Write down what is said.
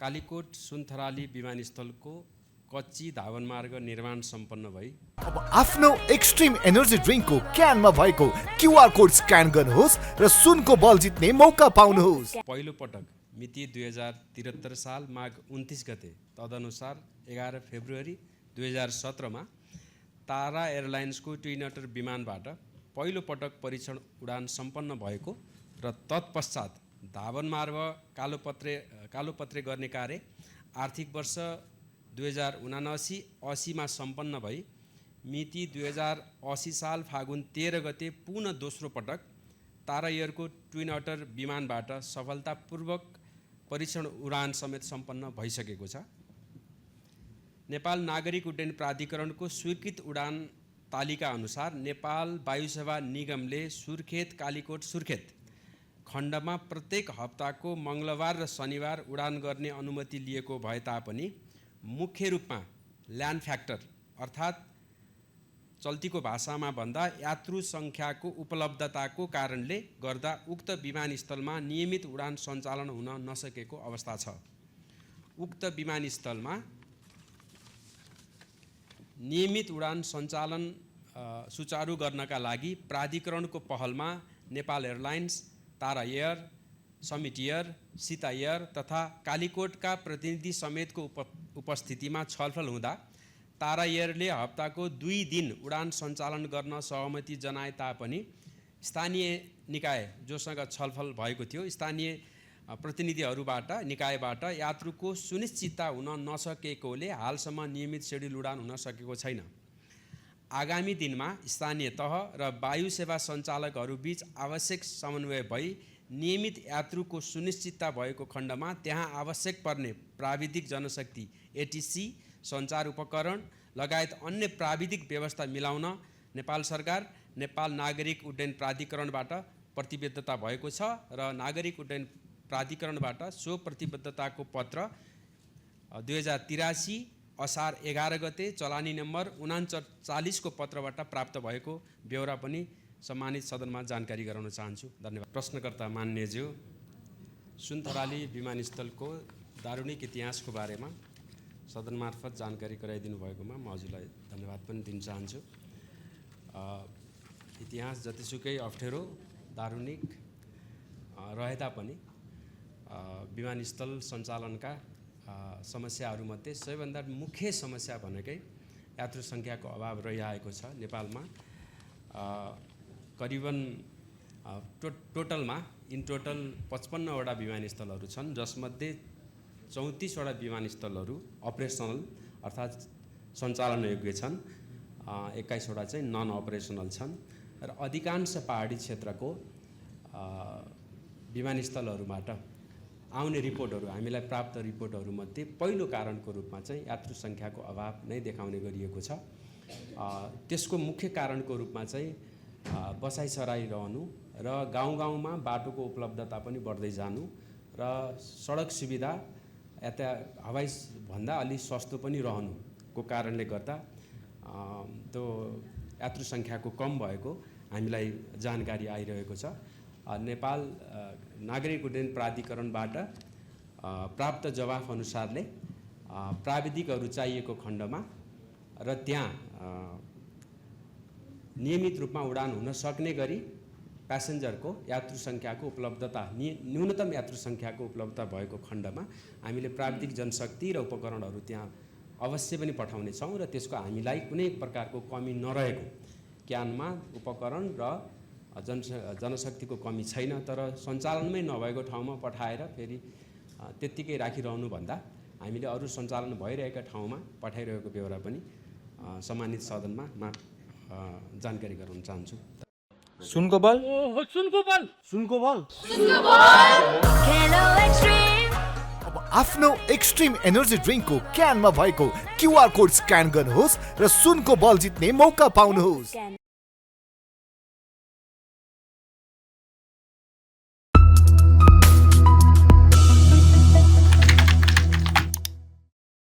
कालीकोट सुनथराली विमानस्थलको कच्ची धावन मार्ग निर्माण सम्पन्न भई अब आफ्नो एक्सट्रिम एनर्जी ड्रिङ्कको क्यानमा भएको क्युआर कोड स्क्यान गर्नुहोस् र सुनको बल जित्ने मौका पाउनुहोस्। पहिलो पटक मिति 2073 साल माघ 29 गते तदनुसार 11 फेब्रुअरी 2017 मा तारा एयरलाइन्सको ट्विनटर विमानबाट पहिलो पटक परीक्षण उडान सम्पन्न भएको र तत्पश्चात धावन मार्ग कालोपत्रे गर्ने कार्य आर्थिक वर्ष 2079-80 मा सम्पन्न भई मिति 2080 साल फागुन 13 गते पुनः दोस्रो पटक तारा एयरको ट्विनटर विमानबाट सफलतापूर्वक परीक्षण उडान समेत सम्पन्न भइसकेको छ। नेपाल नागरिक उड्डयन प्राधिकरणको स्वीकृत उडान तालिका अनुसार नेपाल वायुसेवा निगमले सुर्खेत कालीकोट सुर्खेत खण्डमा प्रत्येक हप्ताको मङ्गलबार र शनिबार उडान गर्ने अनुमति लिएको भए तापनि मुख्य रूपमा ल्यान्ड फ्याक्टर अर्थात् चल्तीको भाषामा भन्दा यात्रु सङ्ख्याको उपलब्धताको कारणले गर्दा उक्त विमानस्थलमा नियमित उडान सञ्चालन हुन नसकेको अवस्था छ। उक्त विमानस्थलमा नियमित उडान सञ्चालन सुचारू गर्नका लागि प्राधिकरणको पहलमा Nepal airlines, Tara air, summit air, Sita air तथा कालीकोटका प्रतिनिधि समेतको उपस्थितिमा छलफल हुँदा तारा एयरले हप्ताको 2 दिन उडान सञ्चालन गर्न सहमति जनाए तापनि स्थानीय निकाय जोसँग छलफल भएको थियो स्थानीय प्रतिनिधिहरूबाट निकायबाट यात्रुको सुनिश्चितता हुन नसकेकोले हालसम्म नियमित शेड्युल उडान हुन सकेको छैन। आगामी दिनमा स्थानीय तह र वायु सेवा सञ्चालकहरूबीच आवश्यक समन्वय भई नियमित यात्रुको सुनिश्चितता भएको खण्डमा त्यहाँ आवश्यक पर्ने प्राविधिक जनशक्ति एटीसी, सञ्चार उपकरण लगायत अन्य प्राविधिक व्यवस्था मिलाउन नेपाल सरकार नेपाल नागरिक उड्डयन प्राधिकरणबाट प्रतिबद्धता भएको छ र नागरिक उड्डयन प्राधिकरणबाट सो प्रतिबद्धताको पत्र 2083 असार 11 गते चलानी नम्बर 39 को पत्रबाट प्राप्त भएको ब्यौरा पनि सम्मानित सदनमा जानकारी गराउन चाहन्छु। धन्यवाद। प्रश्नकर्ता मान्यज्यू, सुनथराली विमानस्थलको दारुणिक इतिहासको बारेमा सदन मार्फत जानकारी गराइदिनु भएकोमा म हजुरलाई धन्यवाद पनि दिन चाहन्छु। इतिहास जतिसुकै अप्ठ्यारो दारुणिक रहे तापनि विमानस्थल सञ्चालनका समस्याहरूमध्ये सबैभन्दा मुख्य समस्या भनेकै यात्रु सङ्ख्याको अभाव रहिआएको छ। नेपालमा करिबन टोटलमा इन टोटल 55 वटा विमानस्थलहरू छन्, जसमध्ये 34 वटा विमानस्थलहरू अपरेसनल अर्थात् सञ्चालन योग्य छन्, 21 वटा चाहिँ नन अपरेसनल छन् र अधिकांश पहाडी क्षेत्रको विमानस्थलहरूबाट आउने रिपोर्टहरू हामीलाई प्राप्त रिपोर्टहरूमध्ये पहिलो कारणको रूपमा चाहिँ यात्रु सङ्ख्याको अभाव नै देखाउने गरिएको छ। त्यसको मुख्य कारणको रूपमा चाहिँ बसाइसराई रहनु र गाउँ गाउँमा बाटोको उपलब्धता पनि बढ्दै जानु र सडक सुविधा हवाई भन्दा अलि सस्तो पनि रहनुको कारणले गर्दा त्यो यात्रु सङ्ख्याको कम भएको हामीलाई जानकारी आइरहेको छ। नेपाल नागरिक उड्डयन प्राधिकरणबाट प्राप्त जवाफ अनुसारले प्राविधिकहरू चाहिएको खण्डमा र त्यहाँ नियमित रूपमा उडान हुन सक्ने गरी प्यासेन्जरको यात्रु सङ्ख्याको उपलब्धता न्यूनतम यात्रु सङ्ख्याको उपलब्धता भएको खण्डमा हामीले प्राविधिक जनशक्ति र उपकरणहरू त्यहाँ अवश्य पनि पठाउने छौँ र त्यसको हामीलाई कुनै प्रकारको कमी नरहेको क्यानमा उपकरण र जनशक्तिको कमी छैन। तर सञ्चालनमै नभएको ठाउँमा पठाएर फेरि त्यत्तिकै राखिरहनु भन्दा हामीले अरू सञ्चालन भइरहेका ठाउँमा पठाइरहेको बेहोरा पनि सम्मानित सदनमा जानकारी गराउन चाहन्छु। सुनको बल अब आफ्नो एक्सट्रिम एनर्जी ड्रिङ्कको क्यानमा भएको क्युआर कोड स्क्यान गर्नुहोस् र सुनको बल जित्ने मौका पाउनुहोस्।